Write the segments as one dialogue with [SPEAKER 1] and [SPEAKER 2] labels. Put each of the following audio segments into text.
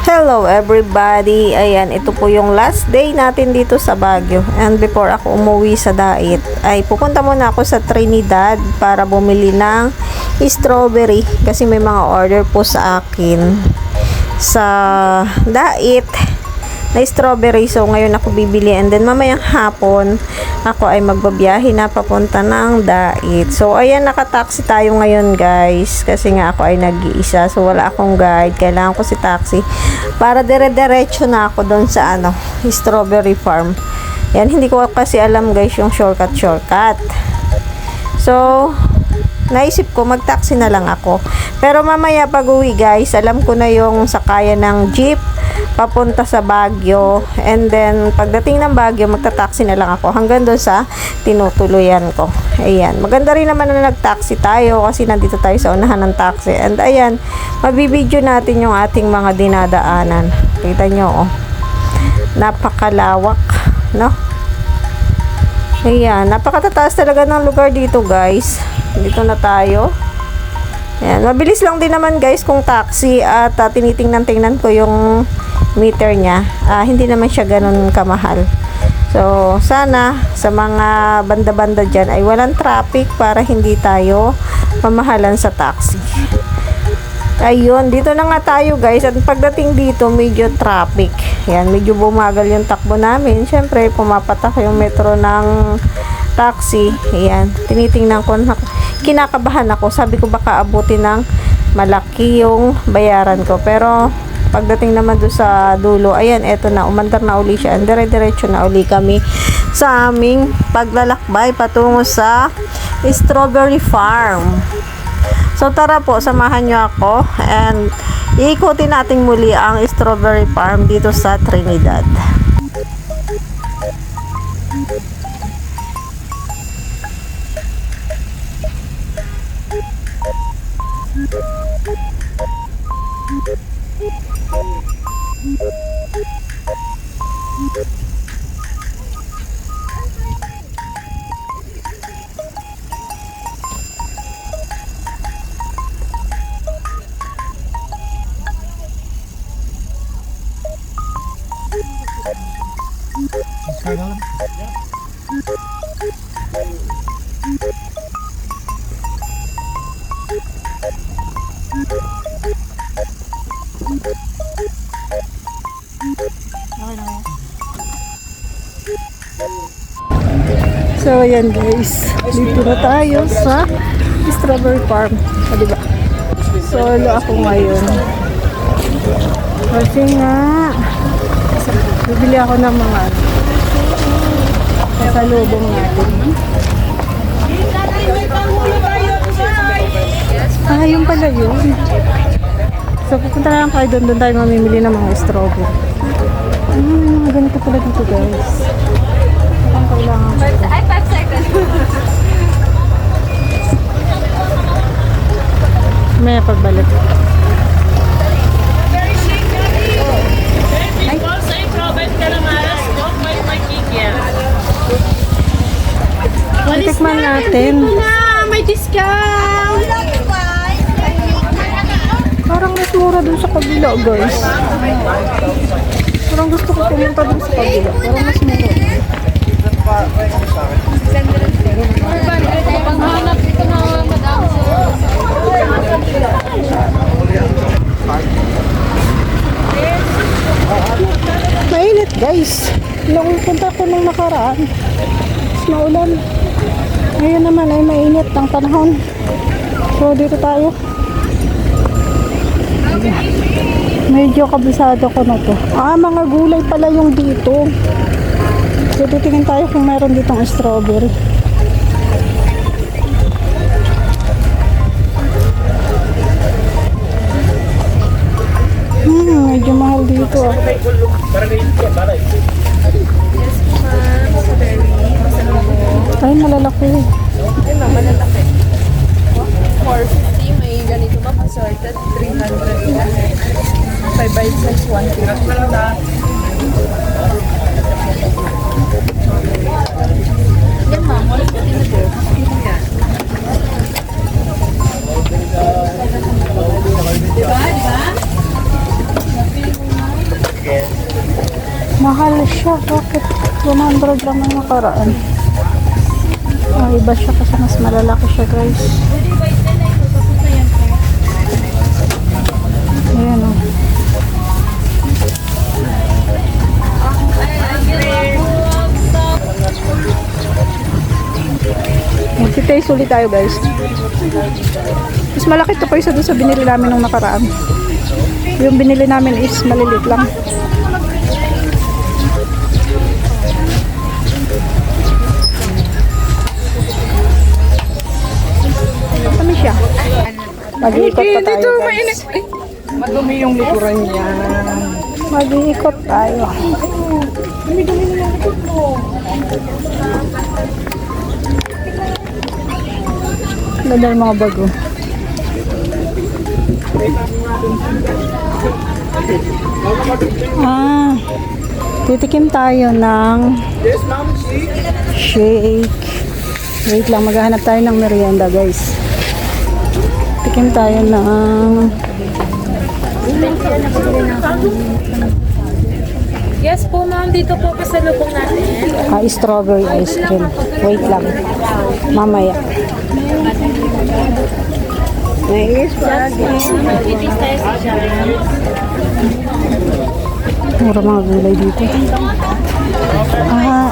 [SPEAKER 1] Hello everybody! Ayan, ito po yung last day natin dito sa Baguio. And before ako umuwi sa Dait, ay pupunta muna ako sa Trinidad para bumili ng strawberry. Kasi may mga order po sa akin sa Dait na strawberry. So ngayon ako bibili. And then mamayang hapon, ako ay magbabiyahe na papunta ng Dait. So ayan, nakataxi tayo ngayon guys. Kasi nga ako ay nag-iisa. So wala akong guide. Kailangan ko si taxi para dire-diretso na ako doon sa strawberry farm. Yan, hindi ko kasi alam guys yung shortcut. So naisip ko mag-taxi na lang ako. Pero mamaya pag uwi guys, alam ko na yung sakayan ng jeep papunta sa Baguio. And then pagdating ng Baguio, magta-taxi na lang ako hanggang doon sa tinutuluyan ko. Ayan, maganda rin naman na nag-taxi tayo kasi nandito tayo sa unahan ng taxi. And ayan, mabibideo natin yung ating mga dinadaanan. Kita nyo, oh. Napakalawak, no? Ayan, napakatataas talaga ng lugar dito guys. Dito na tayo. Ayan, mabilis lang din naman guys kung taxi at tinitingnan ko yung meter niya. Hindi naman siya ganun kamahal. So, sana sa mga banda-banda dyan ay walang traffic para hindi tayo mamahalan sa taxi. Ayun, dito na nga tayo guys. At pagdating dito, medyo traffic. Ayan, medyo bumagal yung takbo namin. Siyempre, pumapatak yung metro ng taxi. Ayan, tinitingnan ko na, kinakabahan ako. Sabi ko baka abutin ng malaki yung bayaran ko. Pero pagdating naman doon sa dulo, ayan, eto na, umandar na uli siya. And dire-diretso na uli kami sa aming paglalakbay patungo sa strawberry farm. So tara po, samahan nyo ako and iikutin natin muli ang strawberry farm dito sa Trinidad. So ayan guys, dito na tayo sa strawberry farm. Diba? Solo ako ngayon. Kasi nga bibili ako ng mga kasalubong natin. Yung pala yun. So pupunta lang kayo doon tayo mamimili ng mga strawberry. Mga ganito pala dito guys. Ang kailangan ko.
[SPEAKER 2] Ay, 5 seconds.
[SPEAKER 1] May pagbalik. Tikman natin.
[SPEAKER 2] May discount!
[SPEAKER 1] Parang mas mura dun sa kabila guys. Parang gusto ko pumunta dun sa kabila. Parang mas mura.
[SPEAKER 2] Panghanap dito na madam.
[SPEAKER 1] Mainit guys. Nung punta ko nung nakaraan, mas maulan. Ngayon naman ay mainit ang panahon. So dito tayo. Medyo kabisado ko na to. Mga gulay pala yung dito. So titingin tayo kung meron ditong strawberry. Medyo mahal dito. Ay, malalaki.
[SPEAKER 2] Ay, malalaki. 450, may ganito ma'am, assorted, 300 na. 5 by size, 150. Yan ma'am, diba?
[SPEAKER 1] Mahal siya. Bakit? 100 lang ang nakaraan. Iba siya kasi mas malalaki siya, guys. Ayan o. Mag-taste ulit tayo, guys. Mas malaki to pa isa doon sa binili namin nung nakaraan. Yung binili namin is malilit lang. Kami siya. Mag-iikot pa tayo,
[SPEAKER 2] Dito,
[SPEAKER 1] guys.
[SPEAKER 2] mainit. Ay, madumi yung likuran niya.
[SPEAKER 1] Mag-iikot tayo. Ganda ng mga bago. Titikim tayo ng shake. Wait lang, maghahanap tayo ng merienda, guys. Tikim tayo ng
[SPEAKER 2] Yes po ma'am, dito po pasalubong natin.
[SPEAKER 1] strawberry ice cream. Wait lang. Mamaya. Mura mga gulay dito.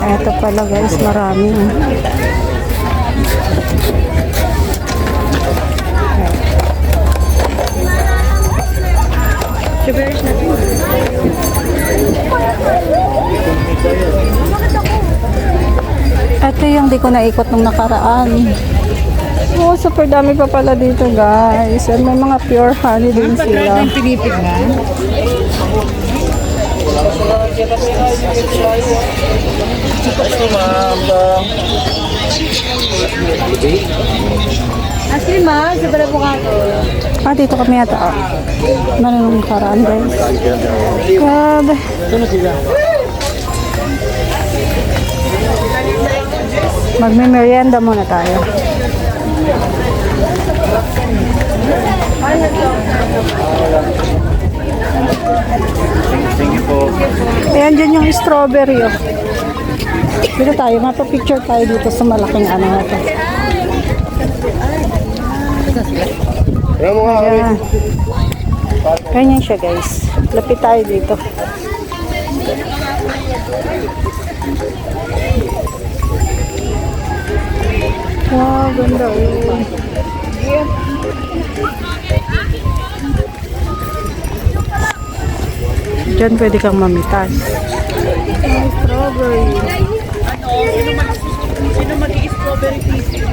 [SPEAKER 1] Eto pala, guys. Marami. Ito yung di ko naikot nung nakaraan. Oh, super dami pa pala dito, guys. And may mga pure honey din sila.
[SPEAKER 2] Pinipig na. Asli ma, sabara po ka to.
[SPEAKER 1] Dito kami yata. Nung nakaraan, guys. Grabe. Magme-merienda muna tayo. Ayan, dyan yung strawberry. Oh. Dito tayo, mapapicture tayo dito sa malaking ano na to. Ayan. Ganyan siya, guys. Lapit tayo dito. Wow, ganda. Diyan pwede kang mamitas. Strawberry.
[SPEAKER 2] Sino mag-i-strawberry pieces?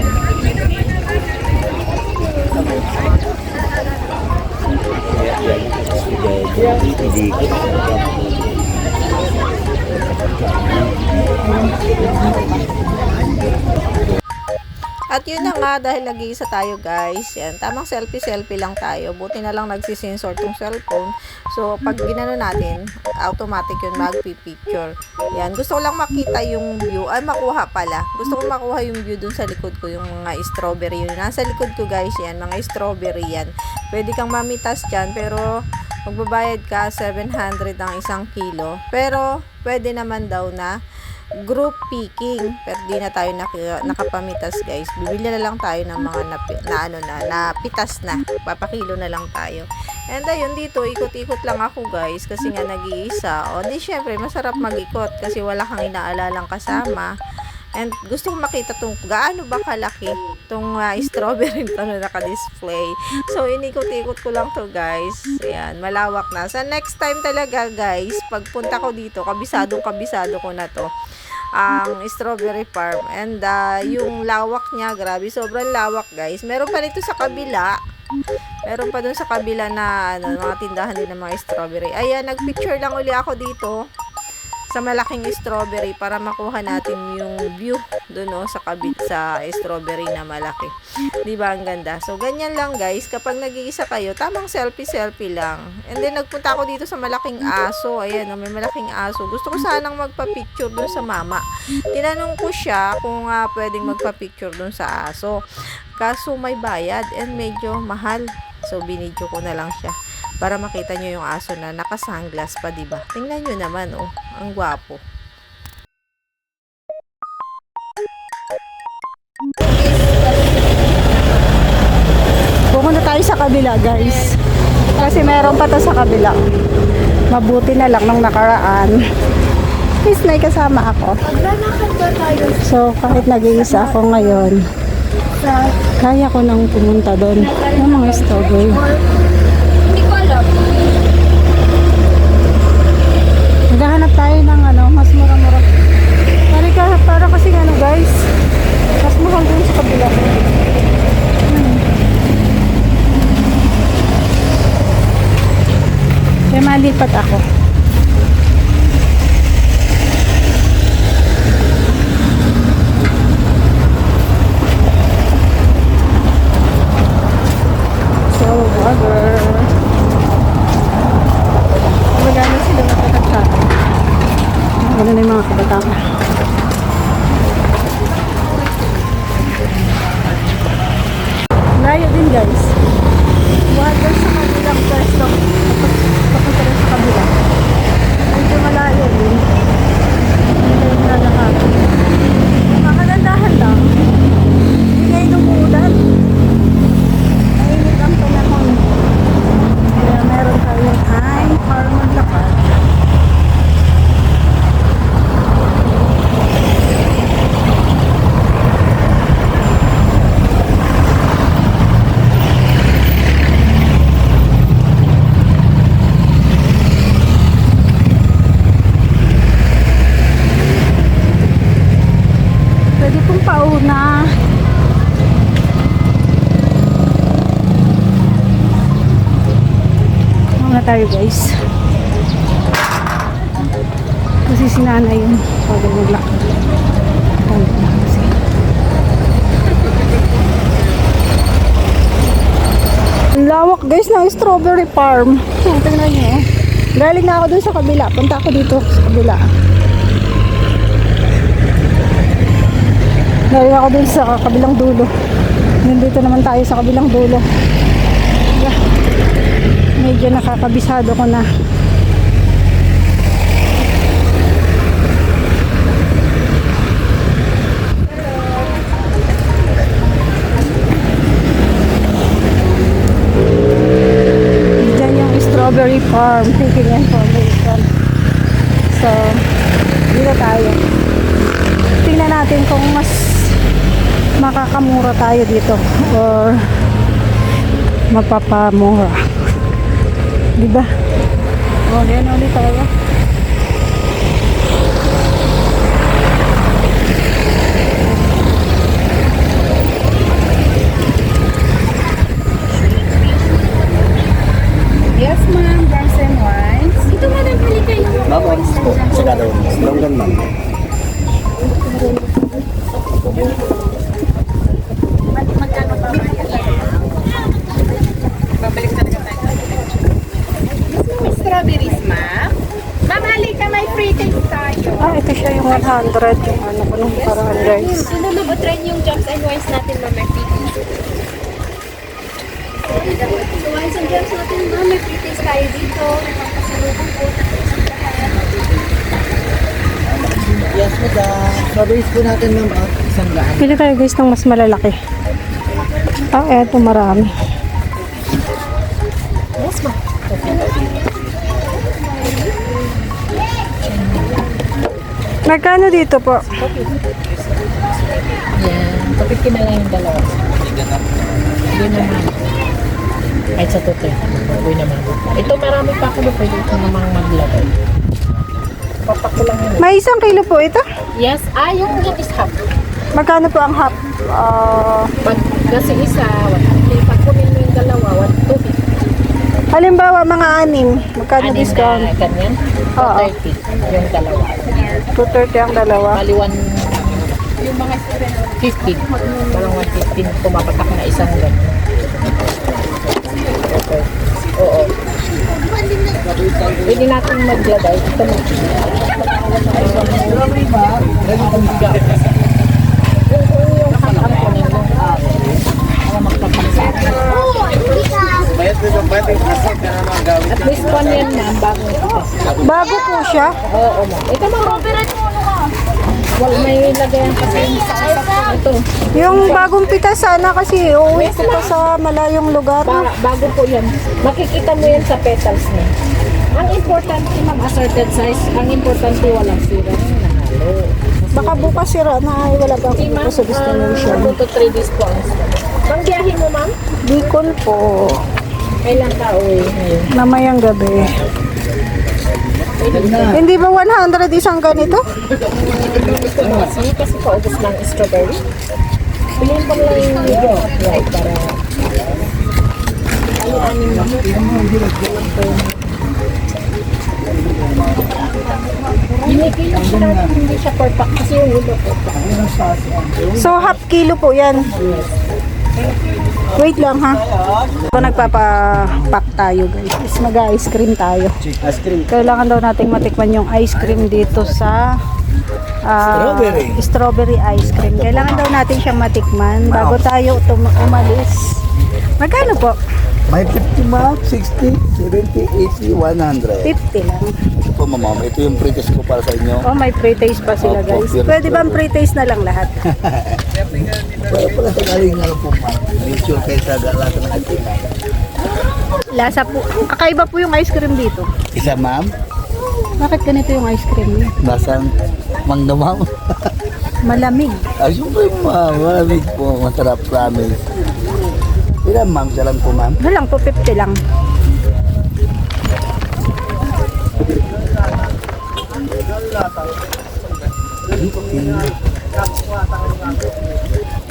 [SPEAKER 1] At yun na nga, dahil nag-iisa tayo, guys. Yan, tamang selfie-selfie lang tayo. Buti na lang nagsisensor tong cellphone. So, pag ginano natin, automatic yun magpipicture. Yan, gusto ko lang makita yung view. Ay, makuha pala. Gusto ko makuha yung view dun sa likod ko, yung mga strawberry. Yun, nasa likod ko, guys, yan, mga strawberry yan. Pwede kang mamitas dyan, pero magbabayad ka 700 ang 1 kilo. Pero, pwede naman daw na group picking, pero di na tayo nakapamitas, guys. Bibili na lang tayo ng mga napitas na, papakilo na lang tayo. And ayun, dito ikot-ikot lang ako, guys, kasi nga nag-iisa. O di syempre masarap mag-ikot kasi wala kang inaalalang kasama. And gusto kong makita tong gaano ba kalaki tong strawberry to na naka-display. So inikot-ikot ko lang to, guys. Ayan, malawak na. Sa next time talaga, guys, pagpunta ko dito, kabisado ko na to, ang strawberry farm. And yung lawak niya, grabe, sobrang lawak, guys. Meron pa nito sa kabila. Meron pa dun sa kabila na mga tindahan din ng mga strawberry. Ayan, nagpicture lang uli ako dito sa malaking strawberry para makuha natin yung view doon sa kabit sa strawberry na malaki. 'Di ba ang ganda? So ganyan lang, guys, kapag nag-iisa kayo, tamang selfie lang. And then nagpunta ako dito sa malaking aso. Ayan, may malaking aso. Gusto ko sanang magpa-picture doon sa mama. Tinanong ko siya kung pwedeng magpa-picture doon sa aso. Kaso may bayad and medyo mahal. So binidyo ko na lang siya. para makita nyo yung aso na naka-sunglass pa, diba? Tingnan nyo naman, oh. Ang gwapo.
[SPEAKER 3] Pumunta tayo sa kabila, guys. Kasi meron pa to sa kabila. Mabuti na lang nung nakaraan. Please, may kasama ako. So, kahit nag-iisa ako ngayon, kaya ko nang pumunta doon. Yung mga strawberry.
[SPEAKER 2] Hindi ko alam.
[SPEAKER 3] Maghahanap tayo ng mas mura-mura. Para kasi guys, mas mahal doon sa kabila. Kaya malipat ako. So, vlogger. Magana sila matagtag. Ano na yung mga kabataan. Layo din, guys. Water sa kabilang pwesto. Papunta rin sa kabila. Medyo malayo din. Hindi kayo lalakad. Makagandahan lang. Hindi kayo numuulan. Mainit ang panahon. Kaya meron tayong time para maglakad. Pwede pong pauna. Mauna tayo, guys. Kasi si nanay yun. Pwede maglakad. Tayo na kasi. Ang lawak, guys, ng strawberry farm. Tingnan nyo. Galing na ako dun sa kabila. Punta ako dito sa kabila. Galing ako dun sa kabilang dulo. Nandito naman tayo sa kabilang dulo. Yeah. Medyo nakakabisado ko na. Diyan yung strawberry farm. Taking information. So, dito tayo. Tingnan natin kung mas makakamura tayo dito or mapapamura, diba? O, yan ulit tayo.
[SPEAKER 2] Yes, ma'am. Brown and white. Ito, madam, pili kayo.
[SPEAKER 4] Ma'am, sigado. Longgan, ma'am.
[SPEAKER 2] Magkano pa ba yan? Babalik talaga tayo. Strawberries, ma'am. Ma'am, halika, may free taste tayo.
[SPEAKER 3] Ito siya yung 100, yung ano ko nung parang guys.
[SPEAKER 2] Sino mag-trend yung jumps and wines natin, ma'am, may free taste. So, wines and jumps natin, ma'am, may free taste tayo dito. May pampasalubong po.
[SPEAKER 4] Yes, madam. Strawberries po natin, ma'am, at 100.
[SPEAKER 3] Pili tayo, guys, ng mas malalaki. Eto marami.
[SPEAKER 2] Yes, ma'am.
[SPEAKER 3] Magkano dito po?
[SPEAKER 5] Yan. Kapit ka na lang yung dalawa. Yun naman. Kahit sa tuto. Yun naman. Ito marami pa ako na pwede ito namang maglagay. Papak ko lang yun.
[SPEAKER 3] May 1 kilo po ito.
[SPEAKER 5] Yes. Yung is half.
[SPEAKER 3] Magkano po ang half?
[SPEAKER 5] Pag kasi isa, 150. Pag kunin mo yung dalawa, 150.
[SPEAKER 3] Halimbawa, mga 6. Magkano discount?
[SPEAKER 5] Ganyan.
[SPEAKER 3] Oo.
[SPEAKER 5] 230. Yung dalawa.
[SPEAKER 3] 230 ang dalawa.
[SPEAKER 5] Bali 115. Parang 115. Pumapatak na isang ganyan. Okay. Oo. Pwede natin maglagay. Ito na. Yung hakaan ko nito. Para magpapaksa. At least 1 yan ma'am, bago ito.
[SPEAKER 1] Bago po siya.
[SPEAKER 5] Oo ma'am. Ito ma'am, well, may lagayan kasi yung sa ito.
[SPEAKER 1] Yung bagong pita sana kasi uuwi ko pa sa malayong lugar.
[SPEAKER 5] Bago po yan. Makikita mo yan sa petals niya. Ang importante ma'am, assorted size. Ang importante walang sira. Nahalo.
[SPEAKER 1] Baka bukas sira na ay wala pa
[SPEAKER 5] Okay
[SPEAKER 1] ako
[SPEAKER 5] ma'am,
[SPEAKER 1] sa destination.
[SPEAKER 5] 2 to 3 days po ang stock. Pang biyahe mo ma'am?
[SPEAKER 1] Bicol po.
[SPEAKER 5] Kailan ka uwi ngayon?
[SPEAKER 1] Mamayang gabi. Hindi ba 100 isang ganito?
[SPEAKER 5] Kasi paubos ng strawberry. Piliin ko lang yung video. Right, para... Ano-anin mo? Binikilo siya natin, hindi siya per pack kasi yung ulo per pack.
[SPEAKER 1] So half kilo po yan. Wait lang ha. So nagpapa-pack tayo guys. Is mag-ice cream tayo.
[SPEAKER 4] Ice cream.
[SPEAKER 1] Kailangan daw nating matikman yung ice cream dito sa strawberry ice cream. Kailangan daw natin siyang matikman bago tayo umalis. Magkano po?
[SPEAKER 4] May 50 ma'am, 60, 70, 80, 100.
[SPEAKER 1] 50 lang.
[SPEAKER 4] Ito po ma'am, ito yung pre-test ko para sa inyo.
[SPEAKER 1] Oh, may pre-taste pa sila
[SPEAKER 4] Opo,
[SPEAKER 1] guys.
[SPEAKER 4] pure
[SPEAKER 1] Pwede bang pre-taste na lang lahat?
[SPEAKER 4] Para pala sa galing nga po ma'am. Make sure kayo sa lasa ng ice cream.
[SPEAKER 1] Lasa po. Kakaiba po yung ice cream dito.
[SPEAKER 4] Isa ma'am,
[SPEAKER 1] Bakit ganito yung ice cream niya?
[SPEAKER 4] lasang mangga ma'am.
[SPEAKER 1] Malamig.
[SPEAKER 4] Ay, syempre ma'am, malamig po, masarap, promise. Ilan ma'am, isa lang po ma'am.
[SPEAKER 1] Ano lang po, 50 lang.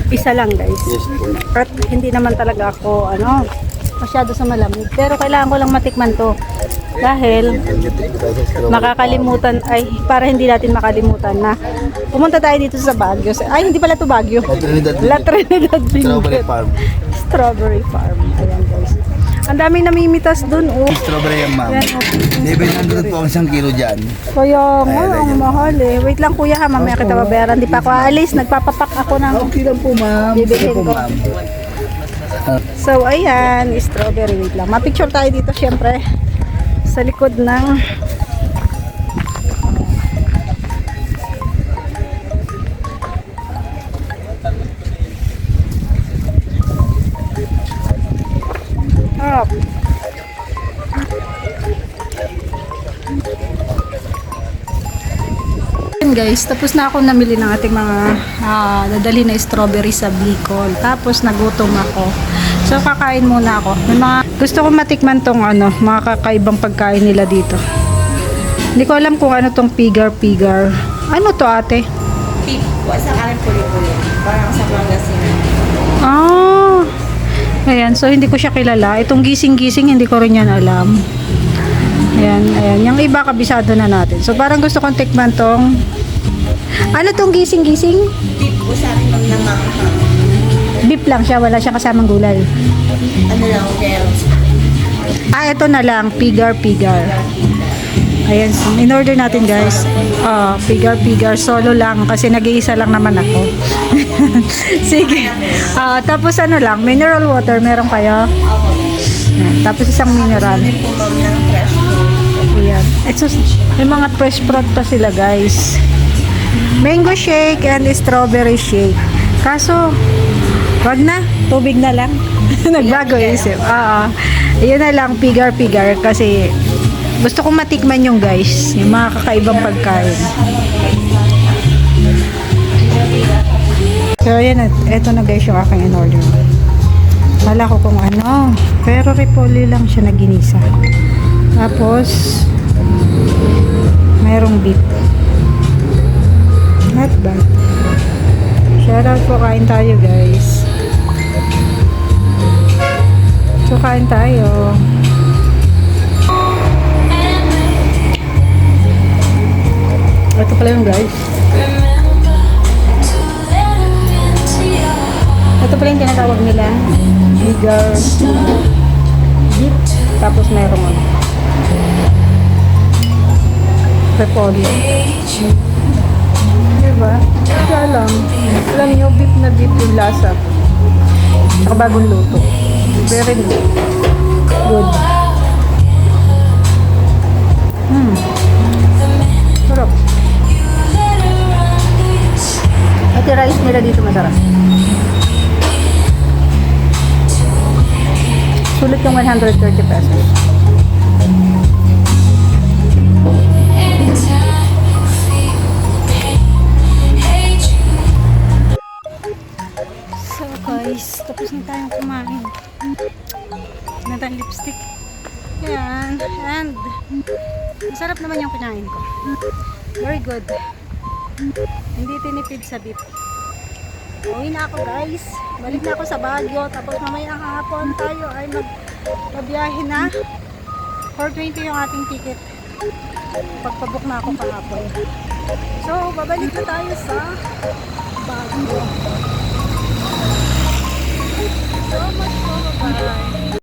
[SPEAKER 1] Isa lang guys.
[SPEAKER 4] Yes po.
[SPEAKER 1] At hindi naman talaga ako masyado sa malamig. Pero kailangan ko lang matikman to. Dahil makakalimutan, para hindi natin makalimutan na pumunta tayo dito sa Baguio. Ay, hindi pala to Baguio. La Trinidad
[SPEAKER 4] Strawberry
[SPEAKER 1] Benguet.
[SPEAKER 4] farm.
[SPEAKER 1] Strawberry farm. Ayan guys. Ang daming namimitas dun, oh.
[SPEAKER 4] Strawberry yan ma'am.
[SPEAKER 1] Yan, oh.
[SPEAKER 4] 700 po ang isang kilo dyan.
[SPEAKER 1] Kaya nga, ang mahal eh. Wait lang kuya ha, mamaya kita babayaran. Di pa ako aalis, nagpapapak ako ng...
[SPEAKER 4] Okay lang po ma'am.
[SPEAKER 1] Bibilhin
[SPEAKER 4] Sige po
[SPEAKER 1] ko.
[SPEAKER 4] ma'am.
[SPEAKER 1] So, ayan, strawberry. Wait lang. Ma-picture tayo dito, syempre. Sa likod ng... Up. Guys, tapos na ako namili ng ating mga dadali na strawberry sa Bicol. Tapos nagutom ako. So kakain muna ako. May mga gusto ko matikman tong mga kakaibang pagkain nila dito. Hindi ko alam kung ano tong pigar-pigar. Ano to ate?
[SPEAKER 2] Beef po, sa kanin puli-puli. Parang sa Pangasinan.
[SPEAKER 1] Ah. Ayan, so hindi ko siya kilala. Itong gising-gising hindi ko rin yan alam. Ayan, ayan. Yung iba kabisado na natin. So parang gusto kong tikman tong ano tong gising-gising?
[SPEAKER 2] Beef po sa akin ng namanghang.
[SPEAKER 1] Beef lang siya, wala siyang kasamang gulay.
[SPEAKER 2] Ano lang, gels.
[SPEAKER 1] Ito na lang, pigar-pigar. Ayan, so in-order natin guys. Pigar-pigar, solo lang kasi nag-iisa lang naman ako. Sige. Tapos lang, mineral water, meron kayo? Ayan, tapos isang mineral.
[SPEAKER 2] Po ma'am ng fresh food.
[SPEAKER 1] Ayan. May mga fresh fruit pa sila guys. Mango shake and strawberry shake. Kaso, wag na. Tubig na lang. Nagbago isip. Yun na lang, pigar-pigar. Kasi, gusto kong matikman yung guys. Yung mga kakaibang pagkain. So, ayan. Eto na guys yung aking in-order. Wala ko kung ano. Pero repolyo lang siya na ginisa. Tapos, mayroong beef. Not bad. Shoutout po, kain tayo guys. So, kain tayo. Ito pala yung guys. Ito pala yung tinatawag nila. Bigger beef. Tapos mayroong repolyo. Diba? Kasi alam nyo, beef na beef yung lasa. Saka bagong luto. Very good.
[SPEAKER 3] Good. Sarap. At yung rice nila dito masarap. Sulit yung 130 pesos. So guys, tapos na tayong kumain. Na tayong lipstick. Yan. And masarap naman yung kinain ko. Very good. Hindi tinipid sa beef. Uwi na ako guys. Balik na ako sa Baguio. Tapos mamaya hapon tayo ay magbiyahe na. 420 yung ating ticket. Pagpabook na ako kahapon. So, babalik na tayo sa Baguio. So much for bye.